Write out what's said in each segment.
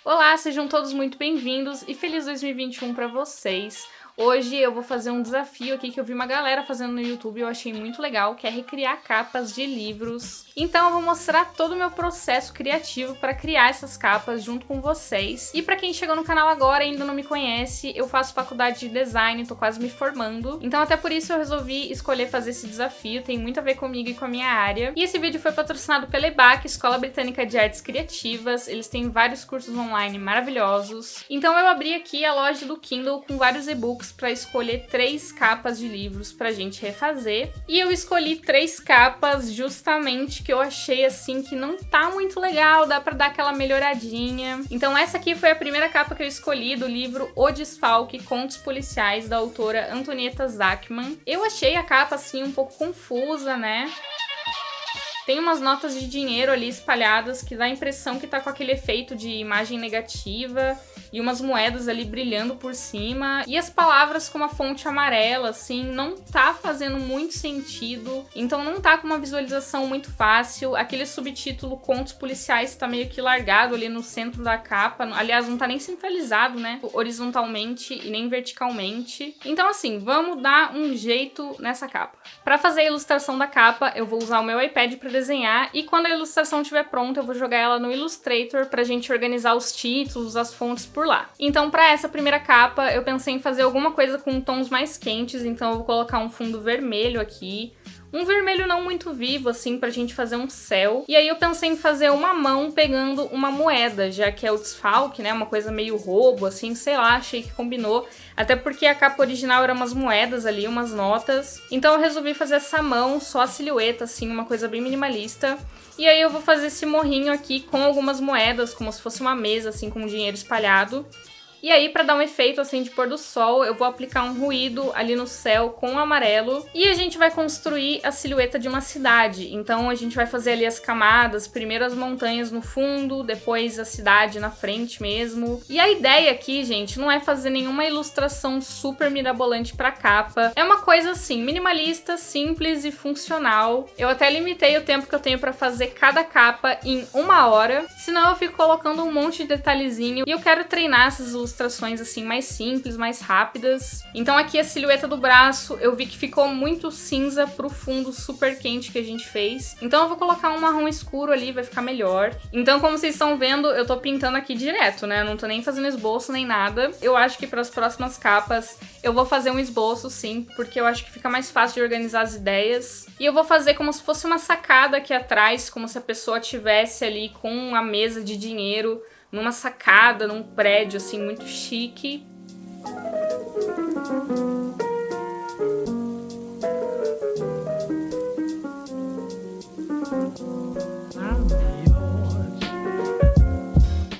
Olá, sejam todos muito bem-vindos e feliz 2021 para vocês. Hoje eu vou fazer um desafio aqui que eu vi uma galera fazendo no YouTube e eu achei muito legal, que é recriar capas de livros. Então eu vou mostrar todo o meu processo criativo para criar essas capas junto com vocês. E para quem chegou no canal agora e ainda não me conhece, eu faço faculdade de design, tô quase me formando. Então até por isso eu resolvi escolher fazer esse desafio, tem muito a ver comigo e com a minha área. E esse vídeo foi patrocinado pela EBAC, Escola Britânica de Artes Criativas. Eles têm vários cursos online maravilhosos. Então eu abri aqui a loja do Kindle com vários e-books para escolher 3 capas de livros pra gente refazer. E eu escolhi 3 capas justamente que eu achei assim que não tá muito legal, dá pra dar aquela melhoradinha. Então essa aqui foi a primeira capa que eu escolhi do livro O Desfalque, Contos Policiais, da autora Antonieta Zachman. Eu achei a capa assim um pouco confusa, né? Tem umas notas de dinheiro ali espalhadas que dá a impressão que tá com aquele efeito de imagem negativa e umas moedas ali brilhando por cima. E as palavras com uma fonte amarela, assim, não tá fazendo muito sentido. Então não tá com uma visualização muito fácil. Aquele subtítulo Contos Policiais tá meio que largado ali no centro da capa. Aliás, não tá nem centralizado, né? Horizontalmente e nem verticalmente. Então assim, vamos dar um jeito nessa capa. Pra fazer a ilustração da capa, eu vou usar o meu iPad pra desenhar. E quando a ilustração estiver pronta, eu vou jogar ela no Illustrator pra gente organizar os títulos, as fontes por lá. Então, para essa primeira capa, eu pensei em fazer alguma coisa com tons mais quentes, então eu vou colocar um fundo vermelho aqui. Um vermelho não muito vivo, assim, pra gente fazer um céu. E aí eu pensei em fazer uma mão pegando uma moeda, já que é o desfalque, né? Uma coisa meio roubo, assim, sei lá, achei que combinou. Até porque a capa original era umas moedas ali, umas notas. Então eu resolvi fazer essa mão, só a silhueta, assim, uma coisa bem minimalista. E aí eu vou fazer esse morrinho aqui com algumas moedas, como se fosse uma mesa, assim, com dinheiro espalhado. E aí, pra dar um efeito assim de pôr do sol, eu vou aplicar um ruído ali no céu com amarelo. E a gente vai construir a silhueta de uma cidade. Então a gente vai fazer ali as camadas, primeiro as montanhas no fundo, depois a cidade na frente mesmo. E a ideia aqui, gente, não é fazer nenhuma ilustração super mirabolante pra capa. É uma coisa assim, minimalista, simples e funcional. Eu até limitei o tempo que eu tenho pra fazer cada capa em 1 hora. Senão eu fico colocando um monte de detalhezinho. E eu quero treinar essas ilustrações assim mais simples, mais rápidas. Então aqui a silhueta do braço, eu vi que ficou muito cinza pro fundo super quente que a gente fez. Então eu vou colocar um marrom escuro ali, vai ficar melhor. Então como vocês estão vendo, eu tô pintando aqui direto, né? Eu não tô nem fazendo esboço nem nada. Eu acho que para as próximas capas eu vou fazer um esboço sim, porque eu acho que fica mais fácil de organizar as ideias. E eu vou fazer como se fosse uma sacada aqui atrás, como se a pessoa tivesse ali com a mesa de dinheiro numa sacada, num prédio, assim, muito chique.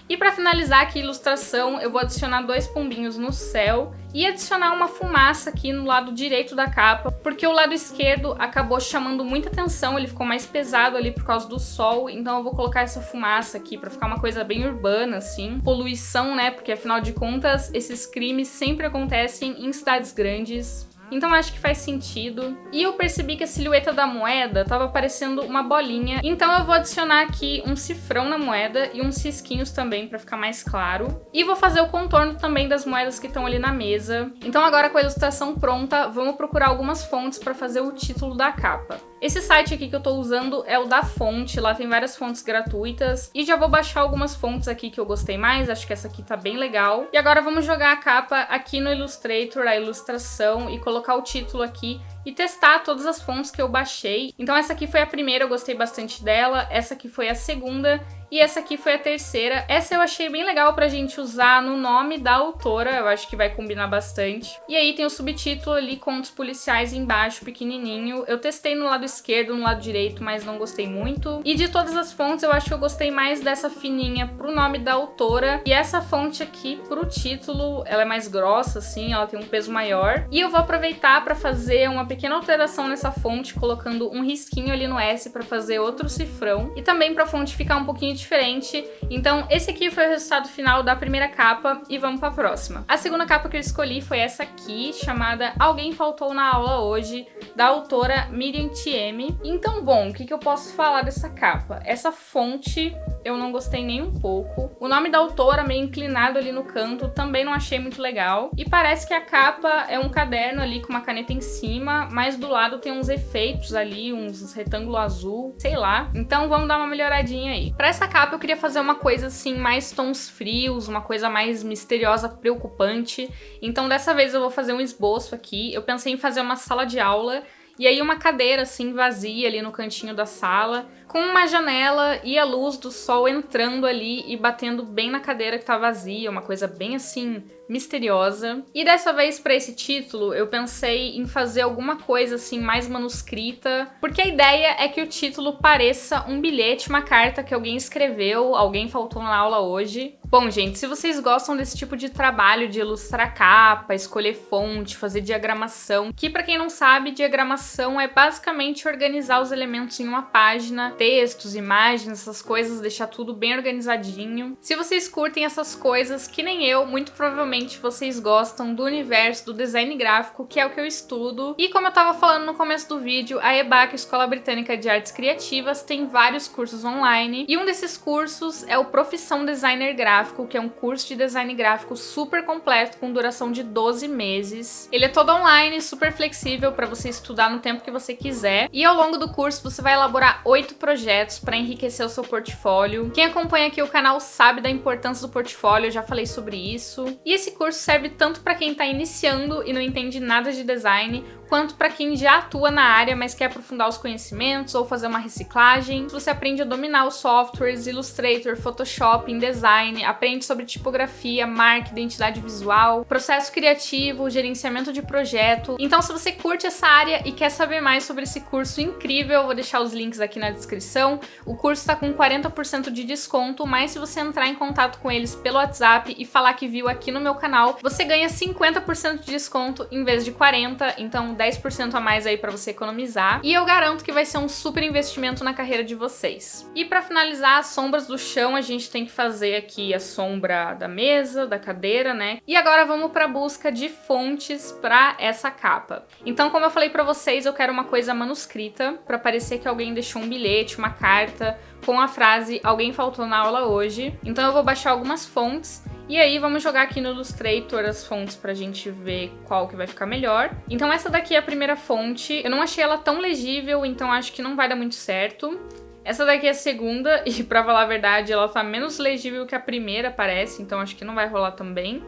E para finalizar aqui a ilustração, eu vou adicionar 2 pombinhos no céu e adicionar uma fumaça aqui no lado direito da capa, porque o lado esquerdo acabou chamando muita atenção, ele ficou mais pesado ali por causa do sol, então eu vou colocar essa fumaça aqui pra ficar uma coisa bem urbana, assim. Poluição, né, porque afinal de contas, esses crimes sempre acontecem em cidades grandes. Então acho que faz sentido. E eu percebi que a silhueta da moeda tava parecendo uma bolinha. Então eu vou adicionar aqui um cifrão na moeda e uns risquinhos também pra ficar mais claro. E vou fazer o contorno também das moedas que estão ali na mesa. Então agora com a ilustração pronta, vamos procurar algumas fontes pra fazer o título da capa. Esse site aqui que eu tô usando é o da Fonte, lá tem várias fontes gratuitas. E já vou baixar algumas fontes aqui que eu gostei mais, acho que essa aqui tá bem legal. E agora vamos jogar a capa aqui no Illustrator, a ilustração, e colocar o título aqui e testar todas as fontes que eu baixei. Então essa aqui foi a primeira, eu gostei bastante dela, essa aqui foi a segunda e essa aqui foi a terceira. Essa eu achei bem legal pra gente usar no nome da autora, eu acho que vai combinar bastante. E aí tem o subtítulo ali, Contos Policiais, embaixo, pequenininho. Eu testei no lado esquerdo, no lado direito, mas não gostei muito. E de todas as fontes, eu acho que eu gostei mais dessa fininha pro nome da autora. E essa fonte aqui pro título, ela é mais grossa, assim, ela tem um peso maior. E eu vou aproveitar pra fazer uma pequena alteração nessa fonte, colocando um risquinho ali no S para fazer outro cifrão e também para a fonte ficar um pouquinho diferente. Então esse aqui foi o resultado final da primeira capa e vamos para a próxima. A segunda capa que eu escolhi foi essa aqui, chamada Alguém Faltou na Aula Hoje, da autora Miriam TM. Então, bom, o que eu posso falar dessa capa? Essa fonte eu não gostei nem um pouco. O nome da autora meio inclinado ali no canto também não achei muito legal. E parece que a capa é um caderno ali com uma caneta em cima, mas do lado tem uns efeitos ali, uns retângulo azul, sei lá. Então vamos dar uma melhoradinha aí. Pra essa capa eu queria fazer uma coisa assim, mais tons frios, uma coisa mais misteriosa, preocupante. Então dessa vez eu vou fazer um esboço aqui. Eu pensei em fazer uma sala de aula e aí uma cadeira assim vazia ali no cantinho da sala, com uma janela e a luz do sol entrando ali e batendo bem na cadeira que tá vazia, uma coisa bem assim misteriosa. E dessa vez para esse título eu pensei em fazer alguma coisa assim mais manuscrita, porque a ideia é que o título pareça um bilhete, uma carta que alguém escreveu, alguém faltou na aula hoje. Bom, gente, se vocês gostam desse tipo de trabalho de ilustrar capa, escolher fonte, fazer diagramação, que pra quem não sabe, diagramação é basicamente organizar os elementos em uma página, textos, imagens, essas coisas, deixar tudo bem organizadinho. Se vocês curtem essas coisas, que nem eu, muito provavelmente vocês gostam do universo do design gráfico, que é o que eu estudo. E como eu tava falando no começo do vídeo, a EBAC, Escola Britânica de Artes Criativas, tem vários cursos online, e um desses cursos é o Profissão Designer Gráfico, que é um curso de design gráfico super completo, com duração de 12 meses. Ele é todo online, super flexível para você estudar no tempo que você quiser. E ao longo do curso você vai elaborar 8 projetos para enriquecer o seu portfólio. Quem acompanha aqui o canal sabe da importância do portfólio, eu já falei sobre isso. E esse curso serve tanto para quem está iniciando e não entende nada de design, quanto para quem já atua na área, mas quer aprofundar os conhecimentos ou fazer uma reciclagem. Você aprende a dominar os softwares, Illustrator, Photoshop, InDesign, aprende sobre tipografia, marca, identidade visual, processo criativo, gerenciamento de projeto. Então, se você curte essa área e quer saber mais sobre esse curso incrível, eu vou deixar os links aqui na descrição. O curso está com 40% de desconto, mas se você entrar em contato com eles pelo WhatsApp e falar que viu aqui no meu canal, você ganha 50% de desconto em vez de 40%, então 10% a mais aí pra você economizar. E eu garanto que vai ser um super investimento na carreira de vocês. E pra finalizar, as sombras do chão, a gente tem que fazer aqui a sombra da mesa, da cadeira, né? E agora vamos pra busca de fontes pra essa capa. Então, como eu falei pra vocês, eu quero uma coisa manuscrita, pra parecer que alguém deixou um bilhete, uma carta, com a frase "Alguém faltou na aula hoje". Então eu vou baixar algumas fontes e aí vamos jogar aqui no Illustrator as fontes pra gente ver qual que vai ficar melhor. Então essa daqui é a primeira fonte. Eu não achei ela tão legível, então acho que não vai dar muito certo. Essa daqui é a segunda e, pra falar a verdade, ela tá menos legível que a primeira, parece, então acho que não vai rolar também.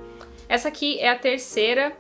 Essa aqui é a terceira.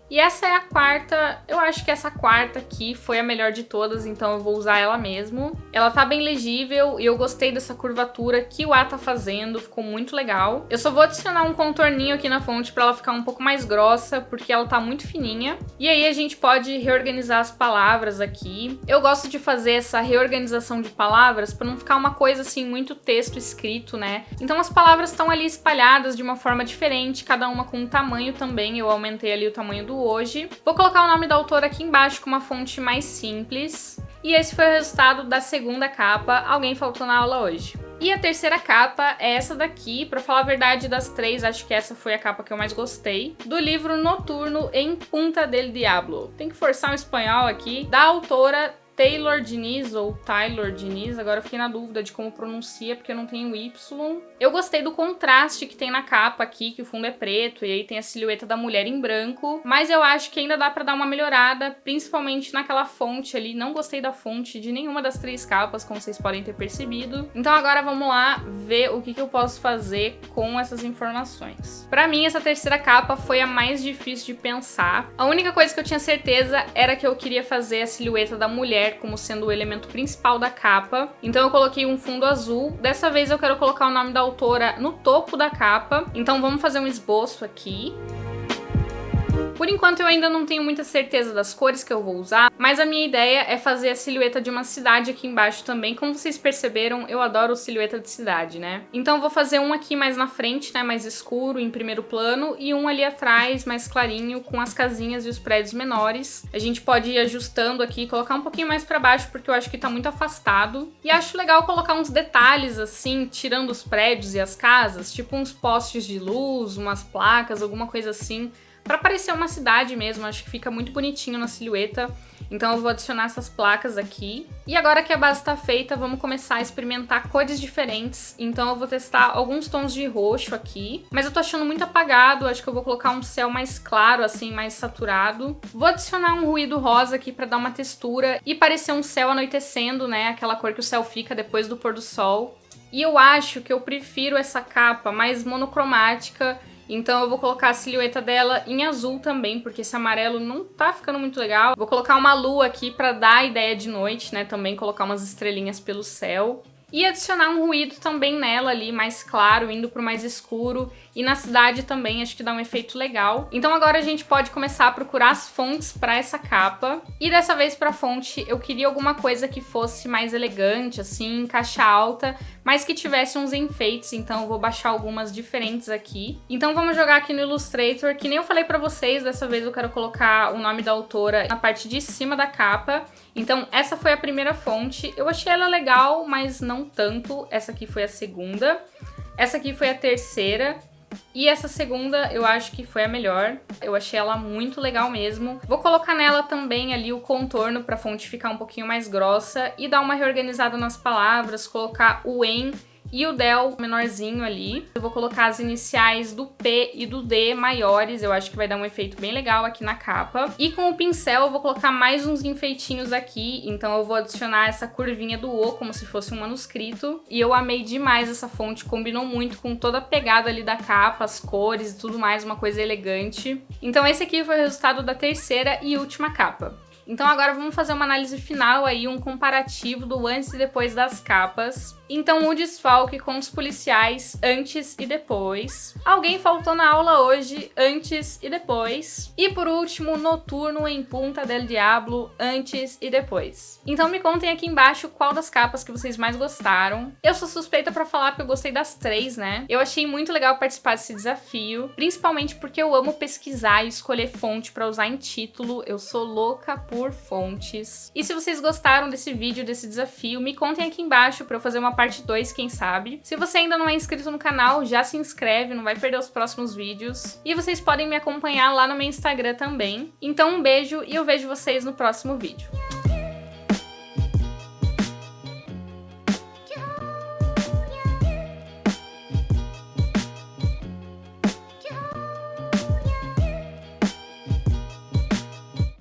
E essa é a quarta. Eu acho que essa quarta aqui foi a melhor de todas, então eu vou usar ela mesmo. Ela tá bem legível e eu gostei dessa curvatura que o A tá fazendo, ficou muito legal. Eu só vou adicionar um contorninho aqui na fonte pra ela ficar um pouco mais grossa, porque ela tá muito fininha. E aí a gente pode reorganizar as palavras aqui. Eu gosto de fazer essa reorganização de palavras pra não ficar uma coisa assim, muito texto escrito, né? Então as palavras estão ali espalhadas de uma forma diferente, cada uma com um tamanho também. Eu aumentei ali o tamanho do hoje. Vou colocar o nome da autora aqui embaixo com uma fonte mais simples. E esse foi o resultado da segunda capa, Alguém Faltou na Aula Hoje. E a terceira capa é essa daqui. Pra falar a verdade, das três, acho que essa foi a capa que eu mais gostei. Do livro Noturno em Punta del Diablo. Tem que forçar um espanhol aqui. Da autora Taylor Diniz ou Taylor Diniz, agora eu fiquei na dúvida de como pronuncia, porque eu não tenho Y. Eu gostei do contraste que tem na capa aqui, que o fundo é preto, e aí tem a silhueta da mulher em branco, mas eu acho que ainda dá pra dar uma melhorada, principalmente naquela fonte ali. Não gostei da fonte de nenhuma das três capas, como vocês podem ter percebido. Então agora vamos lá ver o que eu posso fazer com essas informações. Pra mim, essa terceira capa foi a mais difícil de pensar. A única coisa que eu tinha certeza era que eu queria fazer a silhueta da mulher como sendo o elemento principal da capa. Então eu coloquei um fundo azul. Dessa vez eu quero colocar o nome da autora no topo da capa. Então vamos fazer um esboço aqui. Por enquanto eu ainda não tenho muita certeza das cores que eu vou usar, mas a minha ideia é fazer a silhueta de uma cidade aqui embaixo também. Como vocês perceberam, eu adoro silhueta de cidade, né? Então eu vou fazer um aqui mais na frente, né, mais escuro, em primeiro plano, e um ali atrás, mais clarinho, com as casinhas e os prédios menores. A gente pode ir ajustando aqui, colocar um pouquinho mais pra baixo, porque eu acho que tá muito afastado. E acho legal colocar uns detalhes assim, tirando os prédios e as casas, tipo uns postes de luz, umas placas, alguma coisa assim, pra parecer uma cidade mesmo. Acho que fica muito bonitinho na silhueta. Então eu vou adicionar essas placas aqui. E agora que a base tá feita, vamos começar a experimentar cores diferentes. Então eu vou testar alguns tons de roxo aqui, mas eu tô achando muito apagado. Acho que eu vou colocar um céu mais claro, assim, mais saturado. Vou adicionar um ruído rosa aqui pra dar uma textura e parecer um céu anoitecendo, né? Aquela cor que o céu fica depois do pôr do sol. E eu acho que eu prefiro essa capa mais monocromática. Então eu vou colocar a silhueta dela em azul também, porque esse amarelo não tá ficando muito legal. Vou colocar uma lua aqui pra dar a ideia de noite, né? Também colocar umas estrelinhas pelo céu. E adicionar um ruído também nela ali, mais claro, indo pro mais escuro. E na cidade também, acho que dá um efeito legal. Então agora a gente pode começar a procurar as fontes pra essa capa. E dessa vez pra fonte, eu queria alguma coisa que fosse mais elegante, assim, em caixa alta, mas que tivesse uns enfeites, então eu vou baixar algumas diferentes aqui. Então vamos jogar aqui no Illustrator, que nem eu falei pra vocês, dessa vez eu quero colocar o nome da autora na parte de cima da capa. Então essa foi a primeira fonte, eu achei ela legal, mas não tanto. Essa aqui foi a segunda, essa aqui foi a terceira, e essa segunda eu acho que foi a melhor. Eu achei ela muito legal mesmo. Vou colocar nela também ali o contorno pra fonte ficar um pouquinho mais grossa e dar uma reorganizada nas palavras, colocar o em e o del menorzinho ali. Eu vou colocar as iniciais do P e do D maiores, eu acho que vai dar um efeito bem legal aqui na capa. E com o pincel eu vou colocar mais uns enfeitinhos aqui, então eu vou adicionar essa curvinha do O, como se fosse um manuscrito. E eu amei demais essa fonte, combinou muito com toda a pegada ali da capa, as cores e tudo mais, uma coisa elegante. Então esse aqui foi o resultado da terceira e última capa. Então agora vamos fazer uma análise final aí, um comparativo do antes e depois das capas. Então o desfalque com os policiais antes e depois. Alguém faltou na aula hoje antes e depois. E por último, Noturno em Punta del Diablo antes e depois. Então me contem aqui embaixo qual das capas que vocês mais gostaram. Eu sou suspeita pra falar porque eu gostei das três, né? Eu achei muito legal participar desse desafio, principalmente porque eu amo pesquisar e escolher fonte pra usar em título. Eu sou louca por fontes. E se vocês gostaram desse vídeo, desse desafio, me contem aqui embaixo pra eu fazer uma parte 2, quem sabe. Se você ainda não é inscrito no canal, já se inscreve, não vai perder os próximos vídeos. E vocês podem me acompanhar lá no meu Instagram também. Então um beijo e eu vejo vocês no próximo vídeo.